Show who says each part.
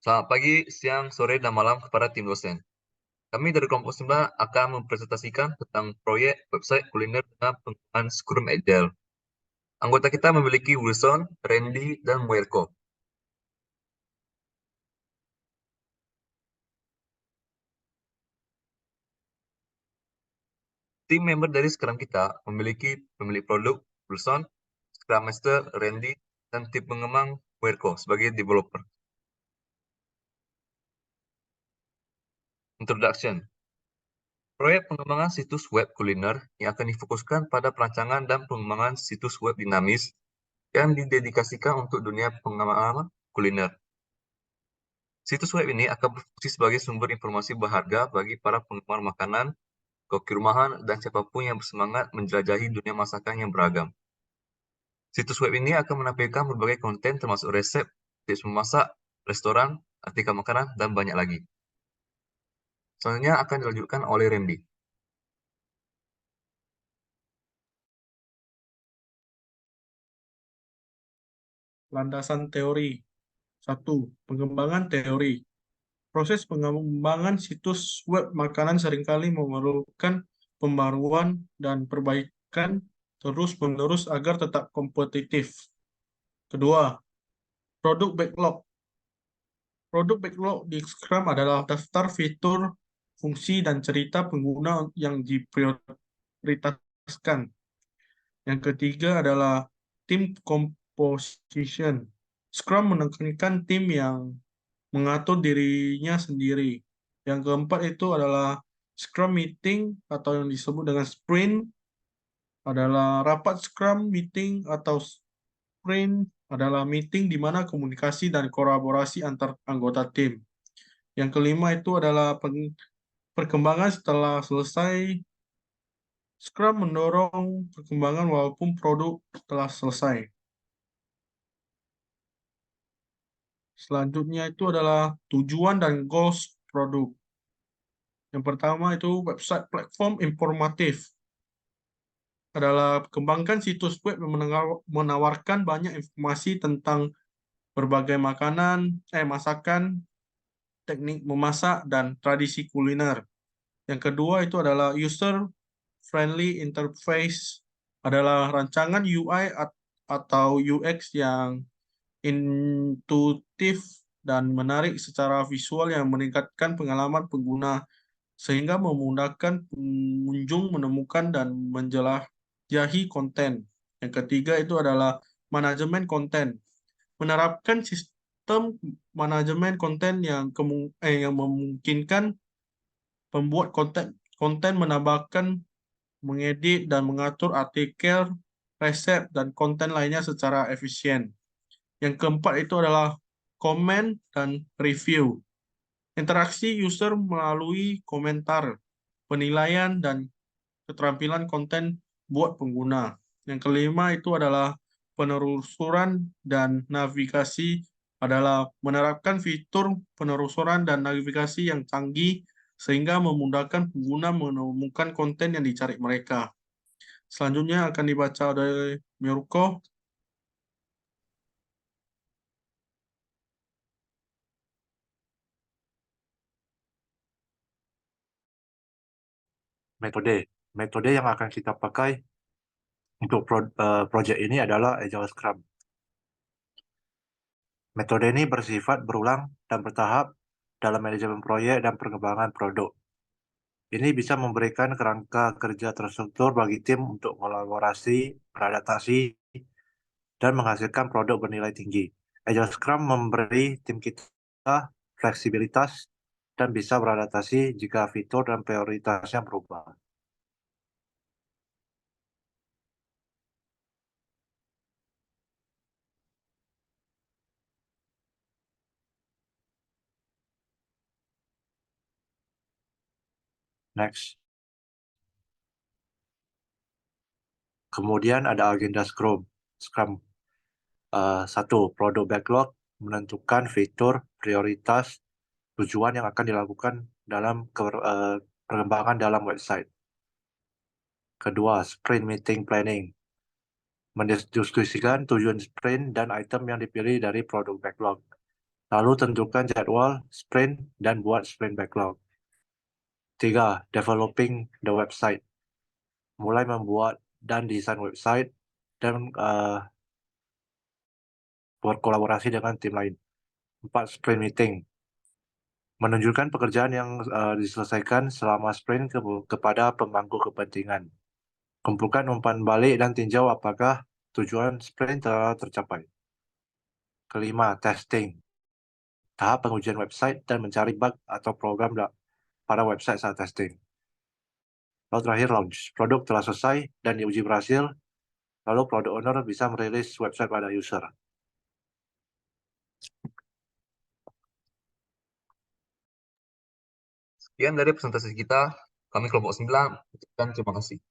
Speaker 1: Selamat pagi, siang, sore, dan malam kepada tim dosen. Kami dari kelompok 9 akan mempresentasikan tentang proyek website kuliner dengan penggunaan Scrum Agile. Anggota kita memiliki Wilson, Randy, dan Muerko. Tim member dari Scrum kita memiliki pemilik produk, Wilson, Scrum Master, Randy, dan tim pengembang, Muerko, sebagai developer. Introduction. Proyek pengembangan situs web kuliner yang akan difokuskan pada perancangan dan pengembangan situs web dinamis yang didedikasikan untuk dunia pengalaman kuliner. Situs web ini akan berfungsi sebagai sumber informasi berharga bagi para penggemar makanan, koki rumahan, dan siapapun yang bersemangat menjelajahi dunia masakan yang beragam. Situs web ini akan menampilkan berbagai konten termasuk resep, tips memasak, restoran, artikel makanan, dan banyak lagi. Selanjutnya akan dilanjutkan oleh Randy.
Speaker 2: Landasan teori. 1. Pengembangan teori. Proses pengembangan situs web makanan seringkali memerlukan pembaruan dan perbaikan terus-menerus agar tetap kompetitif. Kedua, produk backlog. Produk backlog di Scrum adalah daftar fitur, fungsi, dan cerita pengguna yang diprioritaskan. Yang ketiga adalah tim composition. Scrum menekankan tim yang mengatur dirinya sendiri. Yang keempat itu adalah Scrum meeting atau yang disebut dengan sprint, adalah rapat Scrum meeting atau sprint adalah meeting di mana komunikasi dan kolaborasi antar anggota tim. Yang kelima itu adalah perkembangan setelah selesai. Scrum mendorong perkembangan walaupun produk telah selesai. Selanjutnya itu adalah tujuan dan goals produk. Yang pertama itu website platform informatif. Adalah kembangkan situs web yang menawarkan banyak informasi tentang berbagai masakan, teknik memasak, dan tradisi kuliner. Yang kedua itu adalah user friendly interface, adalah rancangan UI atau UX yang intuitif dan menarik secara visual yang meningkatkan pengalaman pengguna sehingga memudahkan pengunjung menemukan dan menjelajahi konten. Yang ketiga itu adalah manajemen konten. Menerapkan sistem manajemen konten yang memungkinkan pembuat konten menambahkan, mengedit, dan mengatur artikel, resep, dan konten lainnya secara efisien. Yang keempat itu adalah komen dan review. Interaksi user melalui komentar, penilaian, dan keterampilan konten buat pengguna. Yang kelima itu adalah penelusuran dan navigasi, adalah menerapkan fitur penelusuran dan navigasi yang canggih sehingga memudahkan pengguna menemukan konten yang dicari mereka. Selanjutnya akan dibaca oleh Mirko.
Speaker 3: Metode yang akan kita pakai untuk proyek ini adalah Agile Scrum. Metode ini bersifat berulang dan bertahap dalam manajemen proyek dan pengembangan produk. Ini bisa memberikan kerangka kerja terstruktur bagi tim untuk kolaborasi, beradaptasi, dan menghasilkan produk bernilai tinggi. Agile Scrum memberi tim kita fleksibilitas dan bisa beradaptasi jika fitur dan prioritasnya berubah. Next. Kemudian ada agenda Scrum. Satu, produk backlog menentukan fitur, prioritas, tujuan yang akan dilakukan dalam pengembangan dalam website. Kedua, sprint meeting planning. Mendiskusikan tujuan sprint dan item yang dipilih dari produk backlog. Lalu tentukan jadwal sprint dan buat sprint backlog. 3. Developing the website. Mulai membuat dan desain website dan berkolaborasi dengan tim lain. 4. Sprint meeting. Menunjukkan pekerjaan yang diselesaikan selama sprint kepada pemangku kepentingan. Kumpulkan umpan balik dan tinjau apakah tujuan sprint telah tercapai. Kelima, testing. Tahap pengujian website dan mencari bug atau program pada website saat testing. Lalu terakhir, launch. Produk telah selesai dan diuji berhasil, lalu product owner bisa merilis website pada user.
Speaker 1: Sekian dari presentasi kita. Kami kelompok 9, dan terima kasih.